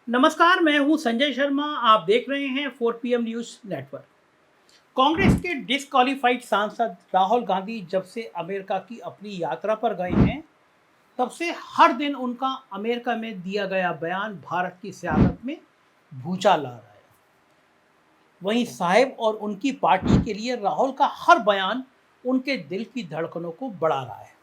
नमस्कार, मैं हूं संजय शर्मा। आप देख रहे हैं 4 PM न्यूज़ नेटवर्क। कांग्रेस के डिस्क्वालीफाइड सांसद राहुल गांधी जब से अमेरिका की अपनी यात्रा पर गए हैं, तब से हर दिन उनका अमेरिका में दिया गया बयान भारत की सियासत में भूचाल ला रहा है। वहीं साहिब और उनकी पार्टी के लिए राहुल का हर बयान उनके दिल की धड़कनों को बढ़ा रहा है।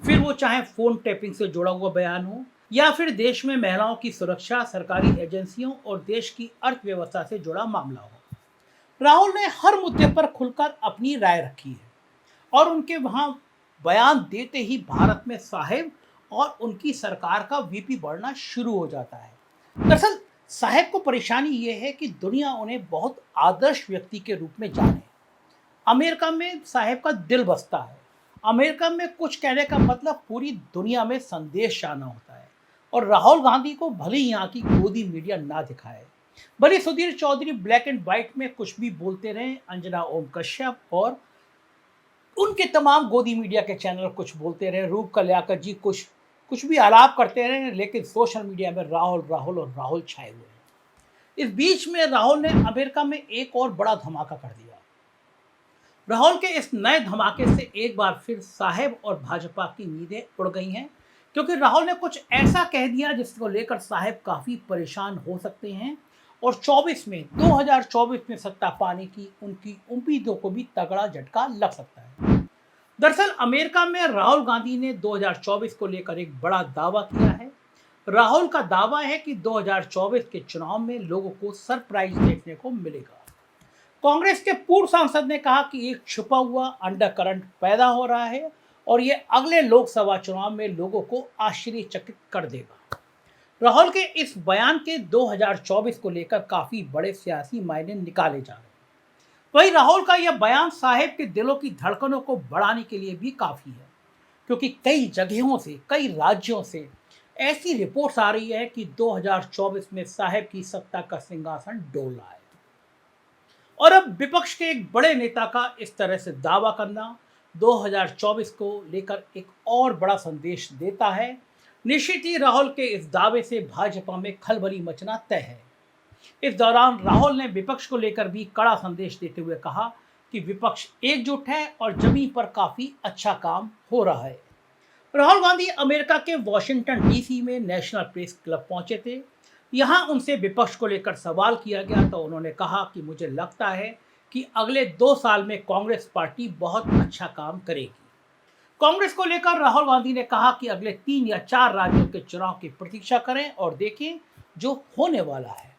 फिर वो चाहे फोन टैपिंग से जुड़ा हुआ बयान हो या फिर देश में महिलाओं की सुरक्षा, सरकारी एजेंसियों और देश की अर्थव्यवस्था से जुड़ा मामला हो, राहुल ने हर मुद्दे पर खुलकर अपनी राय रखी है और उनके वहां बयान देते ही भारत में साहेब और उनकी सरकार का वीपी बढ़ना शुरू हो जाता है। दरअसल साहेब को परेशानी यह है कि दुनिया उन्हें बहुत आदर्श व्यक्ति के रूप में जाने। अमेरिका में साहेब का दिल बसता है। अमेरिका में कुछ कहने का मतलब पूरी दुनिया में संदेश जाना होता है। और राहुल गांधी को भले ही यहाँ की गोदी मीडिया ना दिखाए, भले Sudhir Chaudhary black and white में कुछ भी बोलते रहे, अंजना ओम कश्यप और उनके तमाम गोदी मीडिया के चैनल कुछ बोलते रहे, रूप कल्याकर जी कुछ कुछ भी आलाप करते रहे, लेकिन सोशल मीडिया में राहुल राहुल और राहुल छाए हुए हैं। इस बीच में राहुल ने अमेरिका में एक और बड़ा धमाका कर दिया। राहुल के इस नए धमाके से एक बार फिर साहेब और भाजपा की नींदें उड़ गई हैं, क्योंकि राहुल ने कुछ ऐसा कह दिया जिसको लेकर साहेब काफी परेशान हो सकते हैं और 2024 में सत्ता पाने की उनकी उम्मीदों को भी तगड़ा झटका लग सकता है। दरअसल अमेरिका में राहुल गांधी ने 2024 को लेकर एक बड़ा दावा किया है। राहुल का दावा है कि 2024 के चुनाव में लोगों को सरप्राइज देखने को मिलेगा। कांग्रेस के पूर्व सांसद ने कहा कि एक छुपा हुआ अंडर करंट पैदा हो रहा है और ये अगले लोकसभा चुनाव में लोगों को आश्चर्यचकित कर देगा। राहुल के इस बयान के 2024 को लेकर काफी बड़े सियासी मायने निकाले जा रहे हैं। वहीं राहुल का यह बयान साहेब के दिलों की धड़कनों को बढ़ाने के लिए भी काफी है, क्योंकि कई जगहों से, कई राज्यों से ऐसी रिपोर्ट्स आ रही है कि 2024 में साहेब की सत्ता का सिंहासन डोल रहा है। और अब विपक्ष के एक बड़े नेता का इस तरह से दावा करना 2024 को लेकर एक और बड़ा संदेश देता है। निश्चित ही राहुल के इस दावे से भाजपा में खलबली मचना तय है। इस दौरान राहुल ने विपक्ष को लेकर भी कड़ा संदेश देते हुए कहा कि विपक्ष एकजुट है और जमीन पर काफी अच्छा काम हो रहा है। राहुल गांधी अमेरिका के वॉशिंगटन डीसी में नेशनल प्रेस क्लब पहुंचे थे। यहां उनसे विपक्ष को लेकर सवाल किया गया तो उन्होंने कहा कि मुझे लगता है कि अगले 2 साल में कांग्रेस पार्टी बहुत अच्छा काम करेगी। कांग्रेस को लेकर राहुल गांधी ने कहा कि अगले 3 या 4 राज्यों के चुनाव की प्रतीक्षा करें और देखें जो होने वाला है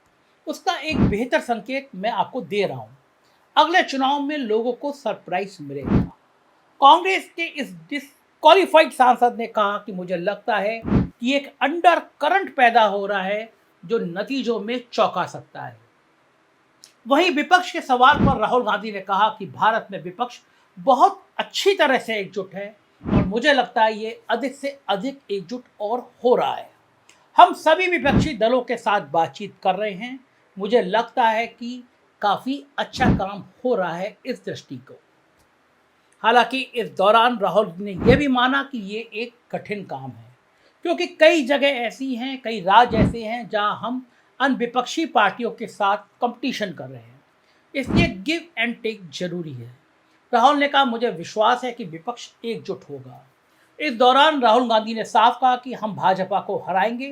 उसका एक बेहतर संकेत मैं आपको दे रहा हूं। अगले चुनाव में लोगों को सरप्राइज मिलेगा। कांग्रेस के इस डिस्क्वालीफाइड सांसद ने कहा कि मुझे लगता है कि एक अंडर करंट पैदा हो रहा है जो नतीजों में चौंका सकता है। वहीं विपक्ष के सवाल पर राहुल गांधी ने कहा कि भारत में विपक्ष बहुत अच्छी तरह से एकजुट है और मुझे लगता है ये अधिक से अधिक एकजुट और हो रहा है। हम सभी विपक्षी दलों के साथ बातचीत कर रहे हैं। मुझे लगता है कि काफी अच्छा काम हो रहा है इस दृष्टि को। हालांकि इस दौरान राहुल ने यह भी माना कि ये एक कठिन काम है, क्योंकि कई जगह ऐसी हैं, कई राज्य ऐसे हैं जहां हम अन्य विपक्षी पार्टियों के साथ कंपटीशन कर रहे हैं, इसलिए गिव एंड टेक जरूरी है। राहुल ने कहा मुझे विश्वास है कि विपक्ष एकजुट होगा। इस दौरान राहुल गांधी ने साफ कहा कि हम भाजपा को हराएंगे।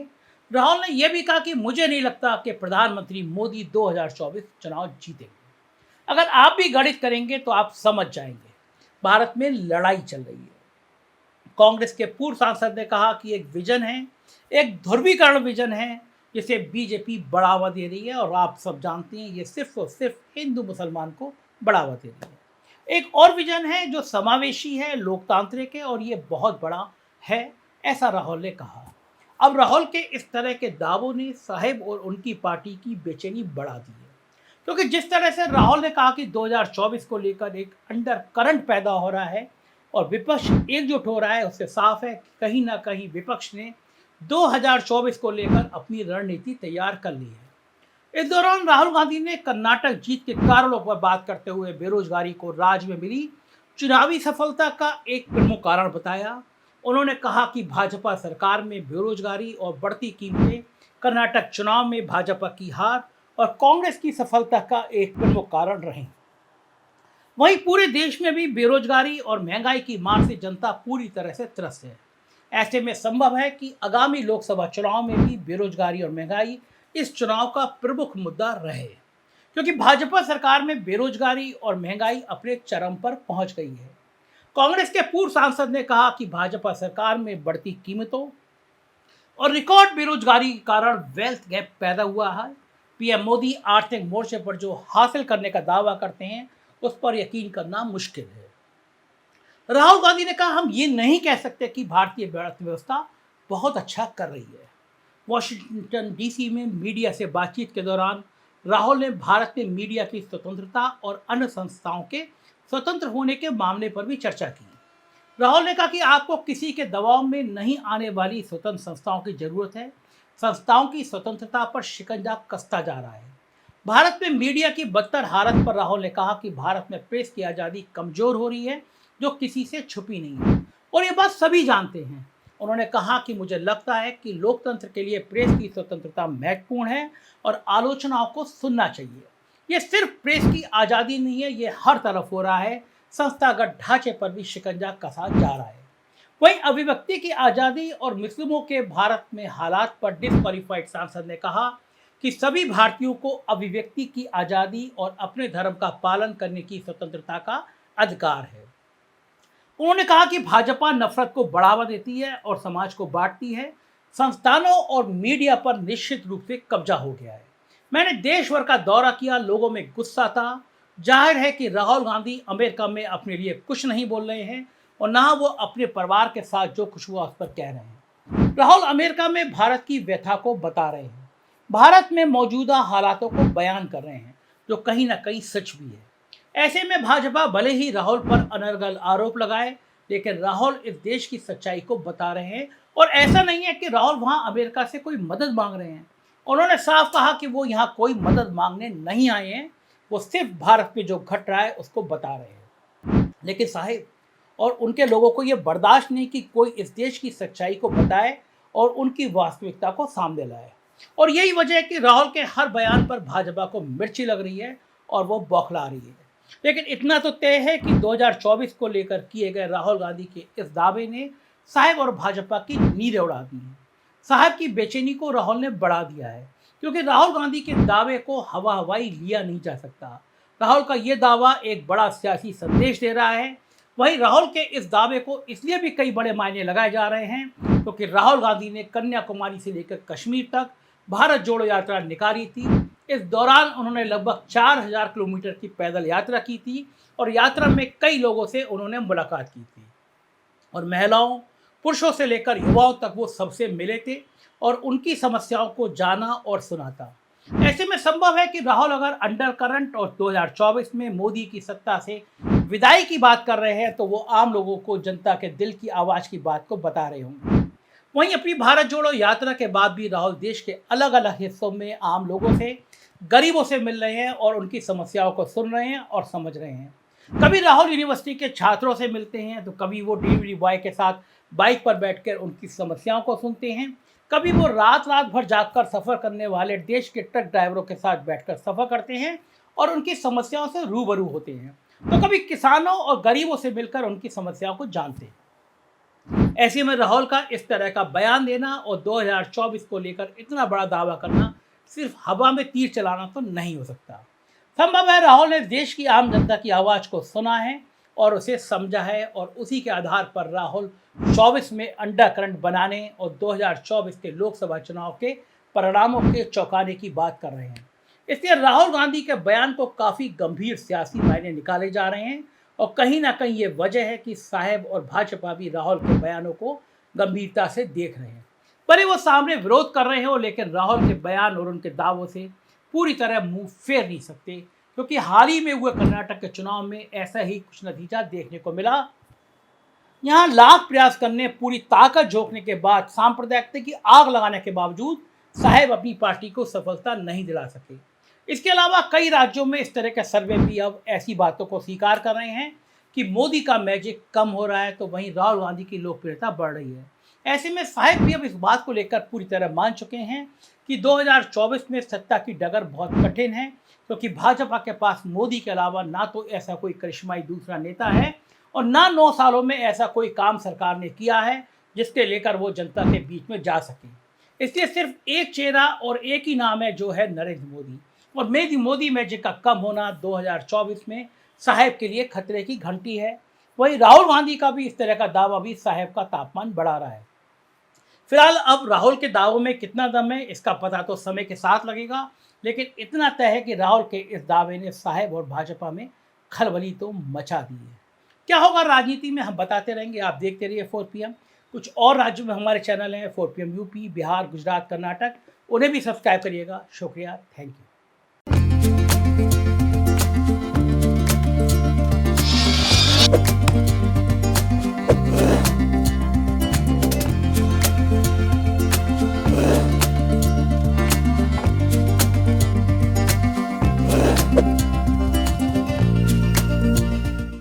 राहुल ने यह भी कहा कि मुझे नहीं लगता कि प्रधानमंत्री मोदी 2024 चुनाव जीतेंगे। अगर आप भी गणित करेंगे तो आप समझ जाएंगे भारत में लड़ाई चल रही है। कांग्रेस के पूर्व सांसद ने कहा कि एक विजन है, एक ध्रुवीकरण विजन है जिसे बीजेपी बढ़ावा दे रही है और आप सब जानते हैं ये सिर्फ और सिर्फ हिंदू मुसलमान को बढ़ावा दे रही है। एक और विजन है जो समावेशी है, लोकतांत्रिक है और ये बहुत बड़ा है, ऐसा राहुल ने कहा। अब राहुल के इस तरह के दावों ने साहेब और उनकी पार्टी की बेचैनी बढ़ा दी है, क्योंकि जिस तरह से राहुल ने कहा कि 2024 को लेकर एक अंडर करंट पैदा हो रहा है और विपक्ष एकजुट हो रहा है, उससे साफ है कि कहीं ना कहीं विपक्ष ने 2024 को लेकर अपनी रणनीति तैयार कर ली है। इस दौरान राहुल गांधी ने कर्नाटक जीत के कारणों पर बात करते हुए बेरोजगारी को राज्य में मिली चुनावी सफलता का एक प्रमुख कारण बताया उन्होंने कहा कि भाजपा सरकार में बेरोजगारी और बढ़ती कीमतें कर्नाटक चुनाव में भाजपा की हार और कांग्रेस की सफलता का एक प्रमुख कारण रहे। वहीं पूरे देश में भी बेरोजगारी और महंगाई की मार से जनता पूरी तरह से त्रस्त है। ऐसे में संभव है कि आगामी लोकसभा चुनाव में भी बेरोजगारी और महंगाई इस चुनाव का प्रमुख मुद्दा रहे, क्योंकि भाजपा सरकार में बेरोजगारी और महंगाई अपने चरम पर पहुंच गई है। कांग्रेस के पूर्व सांसद ने कहा कि भाजपा सरकार में बढ़ती कीमतों और रिकॉर्ड बेरोजगारी के कारण वेल्थ गैप पैदा हुआ है। पीएम मोदी आर्थिक मोर्चे पर जो हासिल करने का दावा करते हैं उस पर यकीन करना मुश्किल है। राहुल गांधी ने कहा, हम ये नहीं कह सकते कि भारतीय अर्थव्यवस्था बहुत अच्छा कर रही है। वॉशिंगटन डीसी में मीडिया से बातचीत के दौरान राहुल ने भारत में मीडिया की स्वतंत्रता और अन्य संस्थाओं के स्वतंत्र होने के मामले पर भी चर्चा की। राहुल ने कहा कि आपको किसी के दबाव में नहीं आने वाली स्वतंत्र संस्थाओं की जरूरत है। संस्थाओं की स्वतंत्रता पर शिकंजा कसता जा रहा है। भारत में मीडिया की बदतर हालत पर राहुल ने कहा कि भारत में प्रेस की आज़ादी कमजोर हो रही है, जो किसी से छुपी नहीं है और ये बात सभी जानते हैं। उन्होंने कहा कि मुझे लगता है कि लोकतंत्र के लिए प्रेस की स्वतंत्रता महत्वपूर्ण है और आलोचनाओं को सुनना चाहिए। ये सिर्फ प्रेस की आज़ादी नहीं है, ये हर तरफ हो रहा है। संस्थागत ढांचे पर भी शिकंजा कसा जा रहा है। वहीं अभिव्यक्ति की आज़ादी और मुस्लिमों के भारत में हालात पर डिसक्वालीफाइड सांसद ने कहा कि सभी भारतीयों को अभिव्यक्ति की आज़ादी और अपने धर्म का पालन करने की स्वतंत्रता का अधिकार है। उन्होंने कहा कि भाजपा नफरत को बढ़ावा देती है और समाज को बांटती है। संस्थानों और मीडिया पर निश्चित रूप से कब्जा हो गया है। मैंने देश भर का दौरा किया, लोगों में गुस्सा था। जाहिर है कि राहुल गांधी अमेरिका में अपने लिए कुछ नहीं बोल रहे हैं और ना वो अपने परिवार के साथ जो कुछ हुआ उस पर कह रहे हैं। राहुल अमेरिका में भारत की व्यथा को बता रहे हैं, भारत में मौजूदा हालातों को बयान कर रहे हैं, जो कहीं ना कहीं सच भी है। ऐसे में भाजपा भले ही राहुल पर अनर्गल आरोप लगाए, लेकिन राहुल इस देश की सच्चाई को बता रहे हैं और ऐसा नहीं है कि राहुल वहां अमेरिका से कोई मदद मांग रहे हैं। उन्होंने साफ कहा कि वो यहाँ कोई मदद मांगने नहीं आए हैं, वो सिर्फ भारत में जो घट रहा है उसको बता रहे हैं। लेकिन साहिब और उनके लोगों को ये बर्दाश्त नहीं कि कोई इस देश की सच्चाई को बताए और उनकी वास्तविकता को सामने लाए। और यही वजह है कि राहुल के हर बयान पर भाजपा को मिर्ची लग रही है और वो बौखला रही है। लेकिन इतना तो तय है कि 2024 को लेकर किए गए राहुल गांधी के इस दावे ने साहब और भाजपा की नींदें उड़ा दी हैं। साहब की बेचैनी को राहुल ने बढ़ा दिया है, क्योंकि राहुल गांधी के दावे को हवा हवाई लिया नहीं जा सकता। राहुल का ये दावा एक बड़ा सियासी संदेश दे रहा है। वहीं राहुल के इस दावे को इसलिए भी कई बड़े मायने लगाए जा रहे हैं क्योंकि राहुल गांधी ने कन्याकुमारी से लेकर कश्मीर तक भारत जोड़ो यात्रा निकाली थी। इस दौरान उन्होंने लगभग 4000 किलोमीटर की पैदल यात्रा की थी और यात्रा में कई लोगों से उन्होंने मुलाकात की थी और महिलाओं, पुरुषों से लेकर युवाओं तक वो सबसे मिले थे और उनकी समस्याओं को जाना और सुना था। ऐसे में संभव है कि राहुल अगर अंडर करंट और 2024 में मोदी की सत्ता से विदाई की बात कर रहे हैं तो वो आम लोगों को जनता के दिल की आवाज़ की बात को बता रहे होंगे। वहीं अपनी भारत जोड़ो यात्रा के बाद भी राहुल देश के अलग अलग हिस्सों में आम लोगों से, गरीबों से मिल रहे हैं और उनकी समस्याओं को सुन रहे हैं और समझ रहे हैं। कभी राहुल यूनिवर्सिटी के छात्रों से मिलते हैं तो कभी वो डिलीवरी बॉय के साथ बाइक पर बैठकर उनकी समस्याओं को सुनते हैं। कभी वो रात रात भर जागकर सफ़र करने वाले देश के ट्रक ड्राइवरों के साथ बैठकर सफ़र करते हैं और उनकी समस्याओं से रूबरू होते हैं। तो कभी किसानों और गरीबों से मिलकर उनकी समस्याओं को जानते हैं। ऐसे में राहुल का इस तरह का बयान देना और 2024 को लेकर इतना बड़ा दावा करना सिर्फ हवा में तीर चलाना तो नहीं हो सकता। संभव है राहुल ने देश की आम जनता की आवाज़ को सुना है और उसे समझा है और उसी के आधार पर राहुल 24 में अंडर करंट बनाने और 2024 के लोकसभा चुनाव के परिणामों के चौंकाने की बात कर रहे हैं। इसलिए राहुल गांधी के बयान को काफ़ी गंभीर सियासी मायने निकाले जा रहे हैं और कहीं ना कहीं ये वजह है कि साहब और भाजपा भी राहुल के बयानों को गंभीरता से देख रहे हैं। भले वो सामने विरोध कर रहे हो, लेकिन राहुल के बयान और उनके दावों से पूरी तरह मुंह फेर नहीं सकते, क्योंकि हाल ही में हुए कर्नाटक के चुनाव में ऐसा ही कुछ नतीजा देखने को मिला। यहाँ लाख प्रयास करने, पूरी ताकत झोंकने के बाद, सांप्रदायिकता की आग लगाने के बावजूद साहब अपनी पार्टी को सफलता नहीं दिला सके। इसके अलावा कई राज्यों में इस तरह के सर्वे भी अब ऐसी बातों को स्वीकार कर रहे हैं कि मोदी का मैजिक कम हो रहा है तो वहीं राहुल गांधी की लोकप्रियता बढ़ रही है। ऐसे में साहेब भी अब इस बात को लेकर पूरी तरह मान चुके हैं कि 2024 में सत्ता की डगर बहुत कठिन है, क्योंकि भाजपा के पास मोदी के अलावा ना तो ऐसा कोई करिश्माई दूसरा नेता है और ना 9 सालों में ऐसा कोई काम सरकार ने किया है जिसके लेकर वो जनता के बीच में जा सके। इसलिए सिर्फ एक चेहरा और एक ही नाम है, जो है नरेंद्र मोदी। और मोदी मैजिक का कम होना 2024 में साहेब के लिए खतरे की घंटी है। वहीं राहुल गांधी का भी इस तरह का दावा भी साहेब का तापमान बढ़ा रहा है। फिलहाल अब राहुल के दावों में कितना दम है इसका पता तो समय के साथ लगेगा, लेकिन इतना तय है कि राहुल के इस दावे ने साहेब और भाजपा में खलबली तो मचा दी है। क्या होगा राजनीति में हम बताते रहेंगे, आप देखते रहिए 4PM। कुछ और राज्यों में हमारे चैनल हैं 4PM यूपी, बिहार, गुजरात, कर्नाटक, उन्हें भी सब्सक्राइब करिएगा। शुक्रिया, थैंक यू।